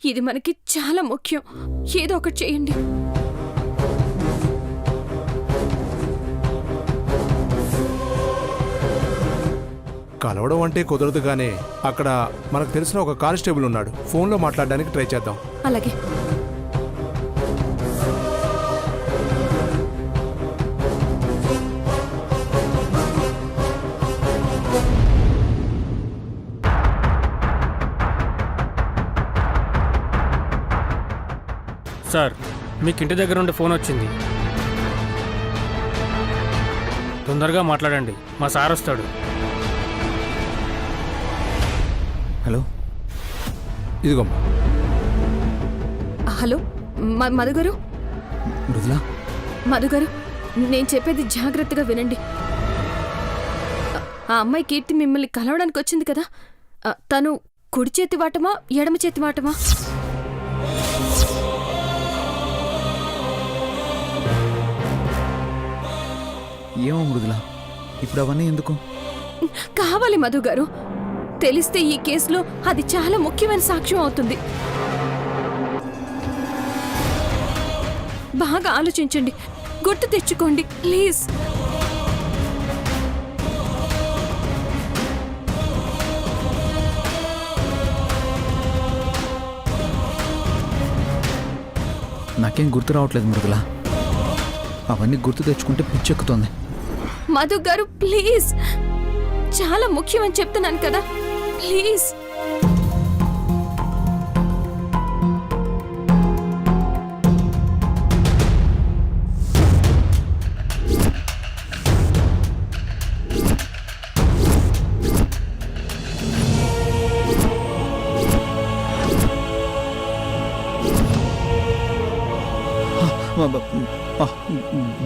ఇది మనకి చాలా ముఖ్యం. ఏదో ఒకటి చేయండి. కలవడం అంటే కుదరదు గానే అక్కడ మనకు తెలిసిన ఒక కానిస్టేబుల్ ఉన్నాడు. ఫోన్లో మాట్లాడడానికి ట్రై చేద్దాం. అలాగే. సార్, మీకు ఇంటి దగ్గర నుండి ఫోన్ వచ్చింది. తొందరగా మాట్లాడండి, మా సార్ వస్తాడు. హలో, ఇదిగోమ్మా. హలో, మధు గారు. మృదులా, మధు గారు, నేను చెప్పేది జాగ్రత్తగా వినండి. ఆ అమ్మాయి కీర్తి మిమ్మల్ని కలవడానికి వచ్చింది కదా, తను కుడి చేతి వాటమా ఎడమ చేతి వాటమా? ఏమో మృదులా, ఇప్పుడు అవన్నీ ఎందుకు కావాలి మధు గారు? తెలిస్తే ఈ కేసులో అది చాలా ముఖ్యమైన సాక్ష్యం అవుతుంది. బాగా ఆలోచించండి, గుర్తు తెచ్చుకోండి ప్లీజ్. నాకేం గుర్తు రావట్లేదు మృదులా. అవన్నీ గుర్తు తెచ్చుకుంటే పిచ్చెక్కుతోంది. మధు గారు ప్లీజ్, చాలా ముఖ్యమని చెప్తున్నాను కదా, ప్లీజ్.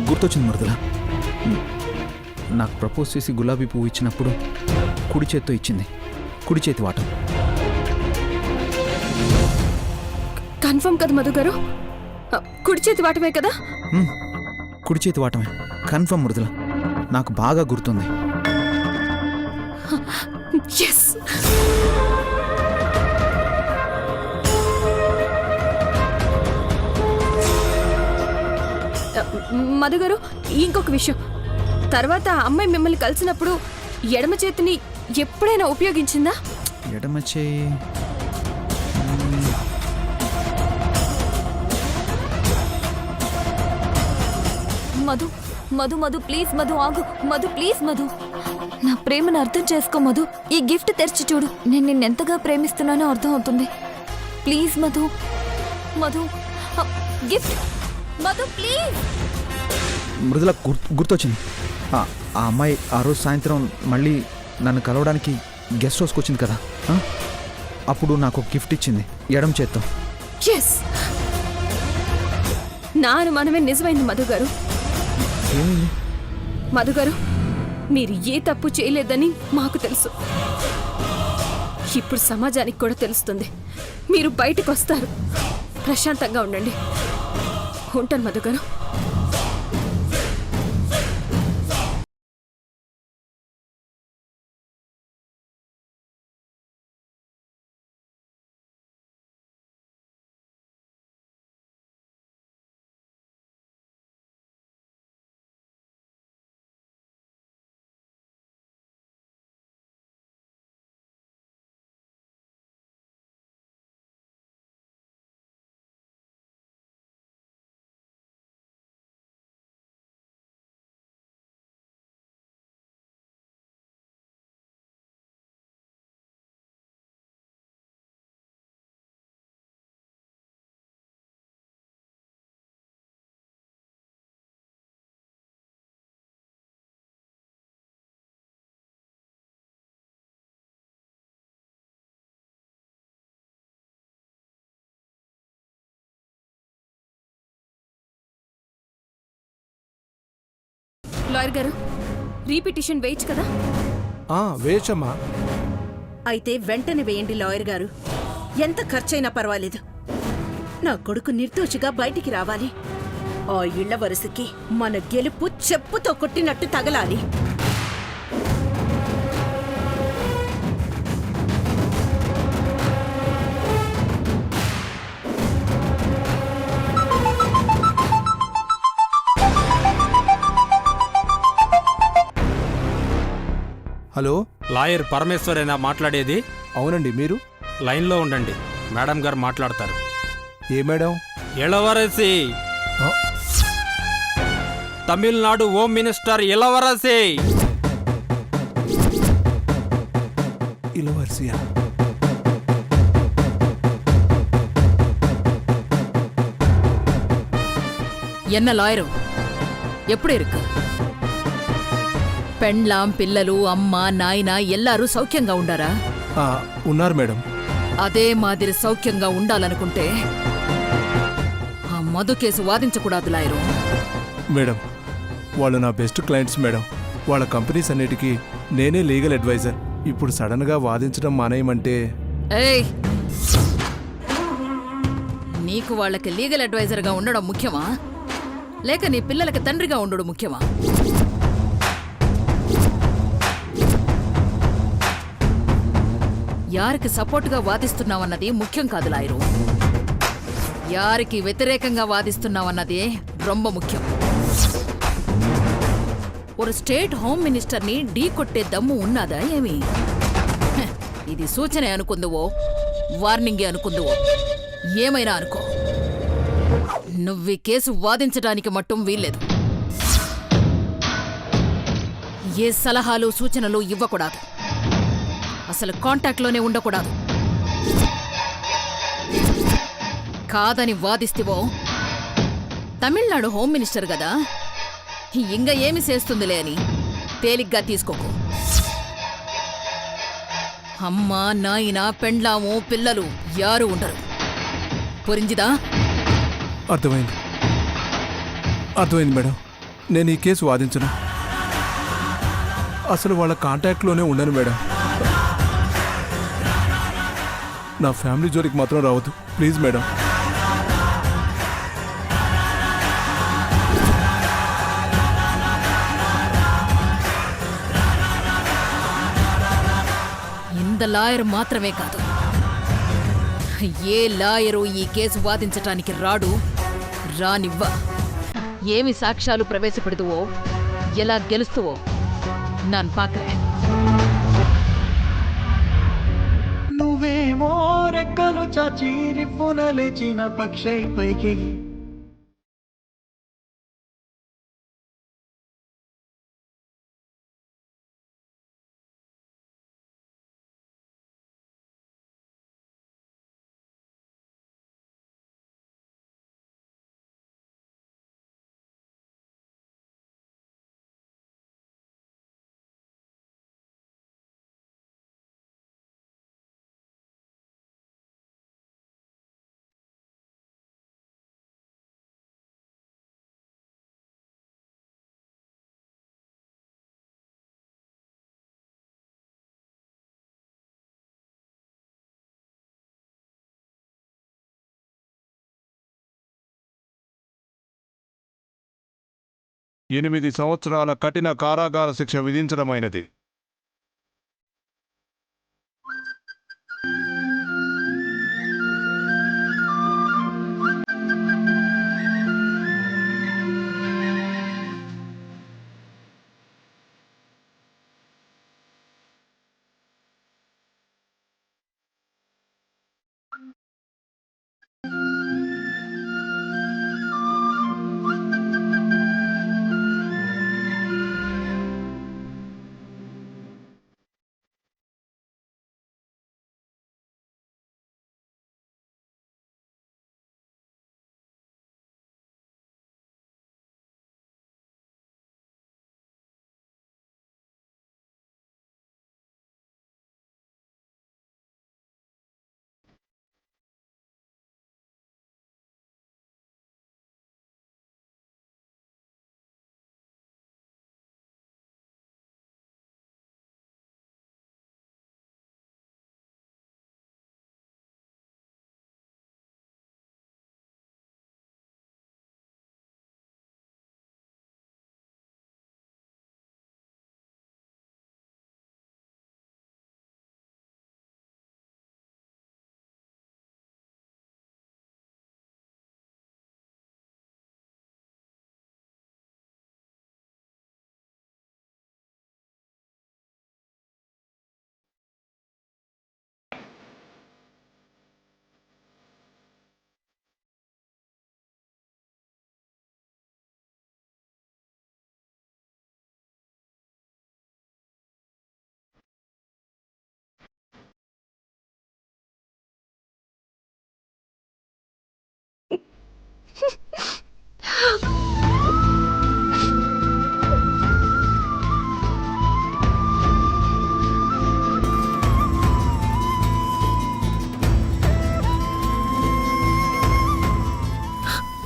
గుర్తొచ్చింది మృదులా. నాకు ప్రపోజ్ చేసి గులాబీ పువ్వు ఇచ్చినప్పుడు కుడి చేత్తో ఇచ్చింది, కుడి చేతి వాటం. కన్ఫర్మ్ కదా మధు గారు? కుడి చేతి వాటమే కదా? కుడి చేతి వాటమే కన్ఫర్మ్ మృదులా, నాకు బాగా గుర్తుంది. ఎస్. మధు గారు, ఇంకొక విషయం. తర్వాత అమ్మాయి మిమ్మల్ని కలిసినప్పుడు ఎడమ చేతిని ఎప్పుడైనా ఉపయోగించిందా? ఎడమ చేయి మధు, మధు, మధు ప్లీజ్ మధు, ఆగు మధు, ప్లీజ్ మధు, నా ప్రేమను అర్థం చేసుకో మధు. ఈ గిఫ్ట్ తెరిచి చూడు, నేను నిన్నెంతగా ప్రేమిస్తున్నానో అర్థం అవుతుంది. Please Madhu, Madhu, gift Madhu please. Mrudula గుర్తొచ్చింది. ఆ అమ్మాయి ఆ రోజు సాయంత్రం మళ్ళీ నన్ను కలవడానికి గెస్ట్ హౌస్కి వచ్చింది కదా, అప్పుడు నాకు ఒక గిఫ్ట్ ఇచ్చింది ఎడమ చేత్తో. ఎస్, నా అనుమానమే నిజమైంది మధు గారు. ఏమైంది మధు గారు, మీరు ఏ తప్పు చేయలేదని మాకు తెలుసు. ఇప్పుడు సమాజానికి కూడా తెలుస్తుంది. మీరు బయటకు వస్తారు. ప్రశాంతంగా ఉండండి. ఉంటాను మధు గారు. లాయర్ గారు, రీపిటిషన్ వేయచ్చు కదా? వేయచ్చమ్మా. అయితే వెంటనే వేయండి లాయర్ గారు. ఎంత ఖర్చైనా పర్వాలేదు. నా కొడుకు నిర్దోషిగా బయటికి రావాలి. ఆ ఇళ్ల వరుసకి మన గెలుపు చెప్పుతో కొట్టినట్టు తగలాలి. హలో. లాయర్ పరమేశ్వరేనా మాట్లాడేది? అవునండి, మీరు? లైన్లో ఉండండి, మేడం గారు మాట్లాడతారు. ఏ మేడం? ఇళవరసి, ఆ, తమిళనాడు హోమ్ మినిస్టర్ ఇళవరసి. ఇలవర్సియా? என்ன லாயரும் எப்படி இருக்கு? பெண்லாம் పిల్లలు అమ్మ నాయన ఎల్లారూ సౌఖ్యంగా ఉండారా? ఆ, ఉన్నారు మేడం. అదే మాదిరి సౌఖ్యంగా ఉండాలనుకుంటే ఆ మధు కేసు వాదించకూడదు లాయరు. మేడం, వాళ్ళు నా బెస్ట్ క్లయింట్స్ మేడం. వాళ్ళ కంపెనీస్ అన్నిటికీ నేనే లీగల్ అడ్వైజర్. ఇప్పుడు సడన్గా వాదించడం మానేయమంటే? ఏయ్, నీకు వాళ్ళకి లీగల్ అడ్వైజర్గా ఉండడం ముఖ్యమా, లేక నీ పిల్లలకి తండ్రిగా ఉండడం ముఖ్యమా? యారికి సపోర్టుగా వాదిస్తున్నావన్నది ముఖ్యం కాదు లాయరు. యారికి వ్యతిరేకంగా వాదిస్తున్నావన్నదే రొంబ ముఖ్యం. ఒక స్టేట్ హోమ్ మినిస్టర్ని ఢీ కొట్టే దమ్ము ఉన్నాదా ఏమి? హె, ఇది సూచనే అనుకుందువో వార్నింగే అనుకుందువో ఏమైనా అనుకో, నువ్వీ కేసు వాదించడానికి మట్టుం వీల్లేదు. ఏ సలహాలు సూచనలు ఇవ్వకూడదు, అసలు కాంటాక్ట్లోనే ఉండకూడదు. కాదని వాదిస్తేవో తమిళనాడు హోమ్ మినిస్టర్ కదా, ఇంక ఏమి చేస్తుందిలే అని తేలిగ్గా తీసుకోకు. అమ్మ నాయన పెండ్లాము పిల్లలు యారు ఉండరు. పురింజిదా? అర్థమైంది, అర్థమైంది మేడం. నేను ఈ కేసు వాదించను. అసలు వాళ్ళ కాంటాక్ట్లోనే ఉండను మేడం. నా ఫ్యామిలీ జోలికి మాత్రం రావద్దు ప్లీజ్ మేడం. ఇంత లాయర్ మాత్రమే కాదు, ఏ లాయరు ఈ కేసు వాదించటానికి రాడు, రానివ్వ. ఏమి సాక్ష్యాలు ప్రవేశపెడుతువో, ఎలా గెలుస్తువో నాన్ పాకరే. నువ్వేమో రెక్కలు చాచి రిప్పున లేచిన పక్షై పైకి ఎనిమిది సంవత్సరాల కఠిన కారాగార శిక్ష విధించడమైనది.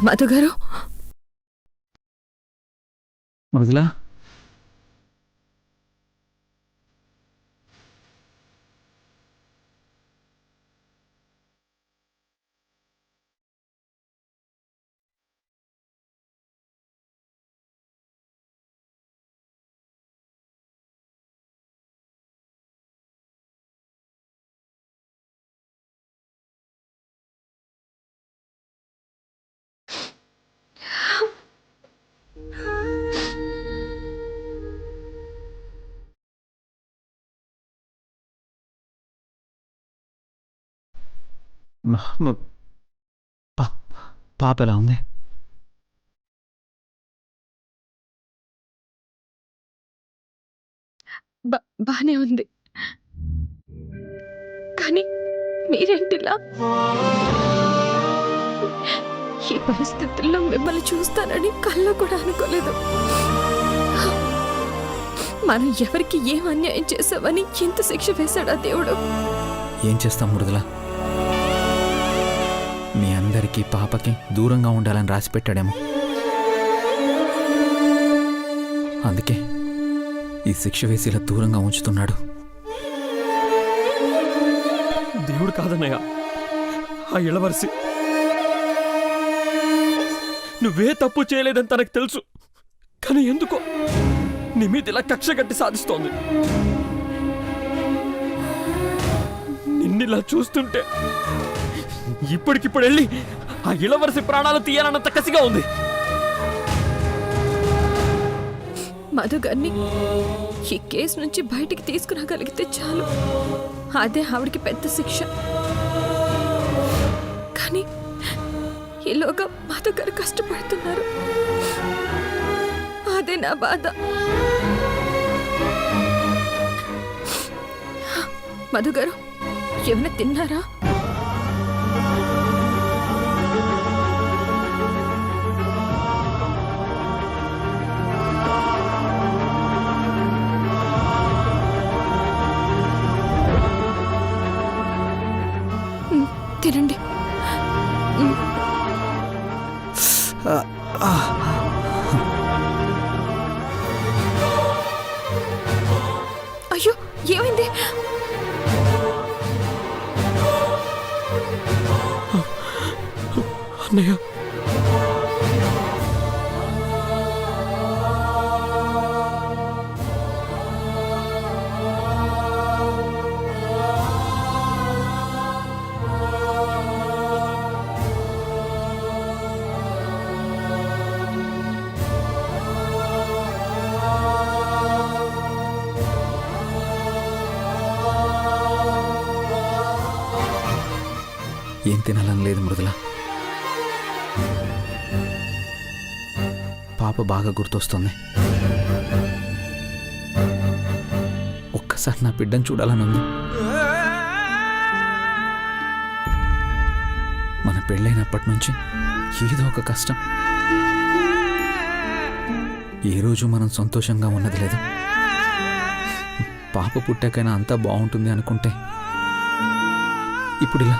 మధు గారు, మృదులా, పాప ఎలా ఉంది? బానే ఉంది. కానీ మీరేంటిలా? ఈ పరిస్థితుల్లో మిమ్మల్ని చూస్తానని కల్లో కూడా అనుకోలేదు. మనం ఎవరికి ఏం అన్యాయం చేసామని ఎంత శిక్ష వేశాడా దేవుడు? ఏం చేస్తాం మృదులా? మీ అందరికీ పాపకి దూరంగా ఉండాలని రాసి పెట్టాడేమో. అందుకే ఈ శిక్ష వేసి ఇలా దూరంగా ఉంచుతున్నాడు. దేవుడు కాదన్నయ్య, ఆ ఇళవరసి నువ్వే తప్పు చేయలేదని తనకు తెలుసు. కానీ ఎందుకో నీ మీద ఇలా కక్ష కట్టి సాధిస్తోంది. నిన్నిలా చూస్తుంటే ఇప్పటికిప్పుడు వెళ్ళి ఆ ఇళవరసి ప్రాణాలు తీయాలన్నంత కసిగా ఉంది. మధు గారిని ఈ కేసు నుంచి బయటికి తీసుకురాగలిగితే చాలు, అదే ఆవిడికి పెద్ద శిక్ష. కానీ ఈలోగా మధు గారు కష్టపడుతున్నారు, అదే నా బాధ. మధు గారు, ఏమైనా తిన్నారా? తినండి. అయ్యో, ఏమైంది? అన్నయ్య, ఏం తినాలని లేదు మృదులా. పాప బాగా గుర్తొస్తుంది. ఒక్కసారి నా బిడ్డను చూడాలని ఉంది. మన పెళ్ళైనప్పటి నుంచి ఏదో ఒక కష్టం. ఏ రోజు మనం సంతోషంగా ఉన్నది లేదు. పాప పుట్టాకైనా అంతా బాగుంటుంది అనుకుంటే ఇప్పుడు ఇలా.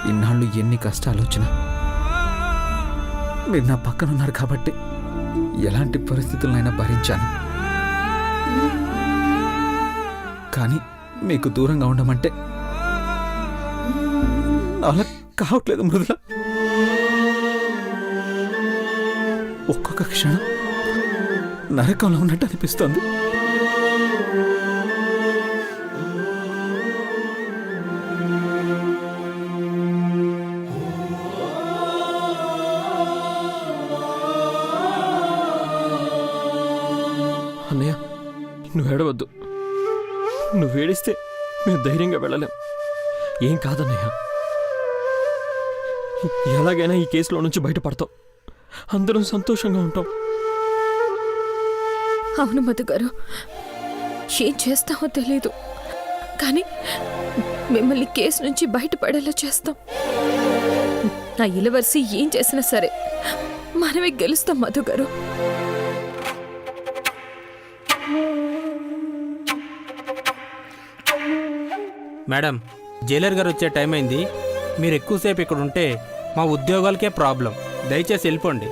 ఇన్నాళ్ళు ఎన్ని కష్టాలు వచ్చినా మీరు నా పక్కన ఉన్నారు కాబట్టి ఎలాంటి పరిస్థితులనైనా భరించాను. కానీ మీకు దూరంగా ఉండమంటే అలా కావట్లేదు మృదుల. ఒక్కొక్క క్షణం నరకంలో ఉన్నట్టు అనిపిస్తోంది. అన్నయ్య, నువ్వు ఏడవద్దు. నువ్వు ఏడిస్తే మేము ధైర్యంగా వెళ్ళలేం. ఏం కాదన్నయ్య, ఎలాగైనా ఈ కేసులో నుంచి బయటపడతాం. అందరం సంతోషంగా ఉంటాం. అవును మధు గారు, ఏం చేస్తామో తెలీదు, కానీ మిమ్మల్ని కేసు నుంచి బయటపడేలా చేస్తాం. నా ఇలవర్సి ఏం చేసినా సరే మనమే గెలుస్తాం మధు గారు. మేడం, జైలర్ గారు వచ్చే టైం అయింది. మీరు ఎక్కువసేపు ఇక్కడ ఉంటే మా ఉద్యోగాలకే ప్రాబ్లం. దయచేసి వెళ్ళిపోండి.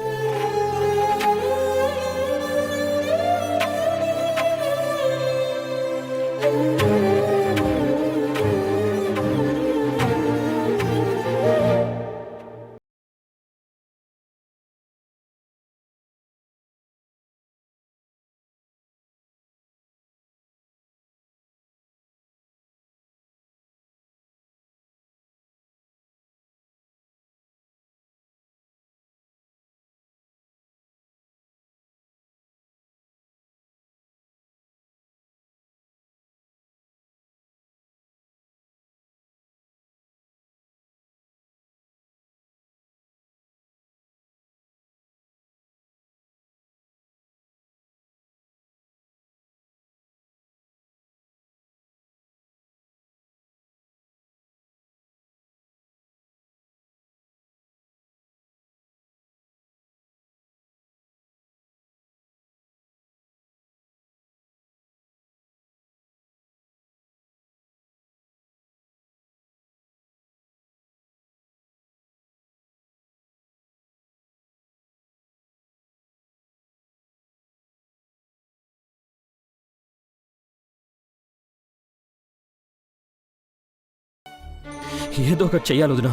ఏదో ఒకటి చెయ్యాలి వదినా.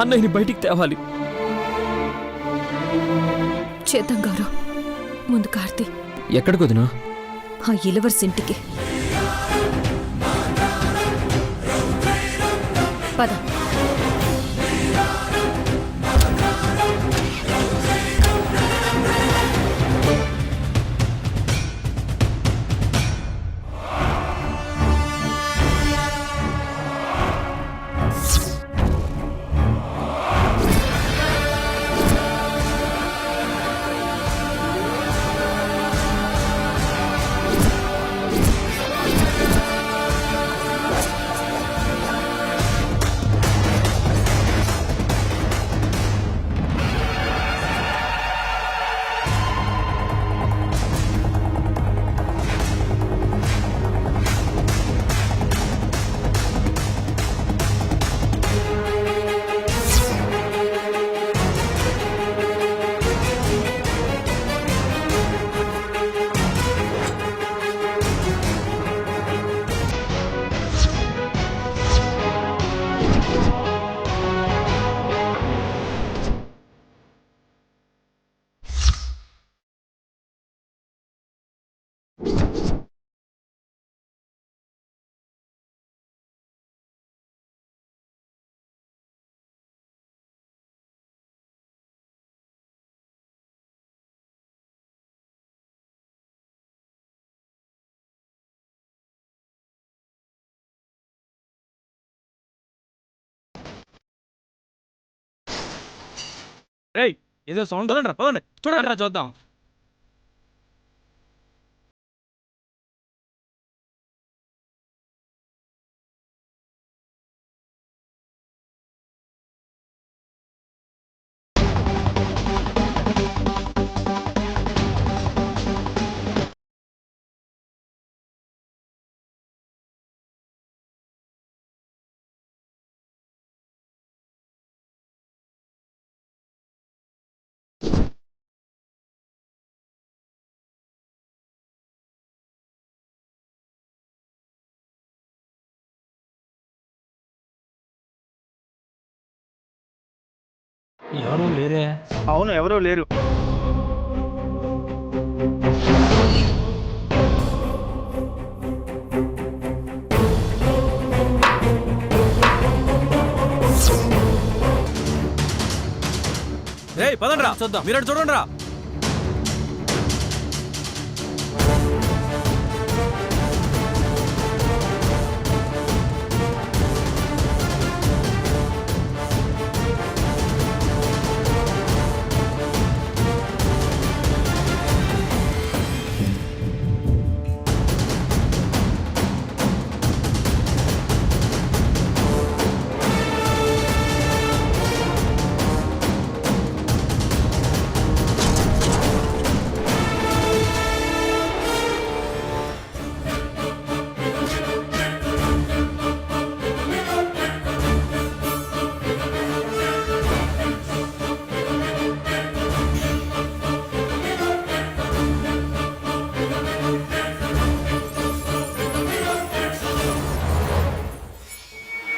అన్నయ్యని బయటికి తేవాలి. చేద్దాం గౌరవ్. ముందు కార్తీ ఎక్కడికి వదినా? ఆ ఇలవర్స్ ఇంటికి పద. రేయ్, ఏదో సౌండ్ రా, పదండి చూడండి రా, చూద్దాం. ఎవరు లేరే? అవును, ఎవరో లేరు. రేయ్, పదండి రా, చూద్దాం. మీరు చూడండి రా.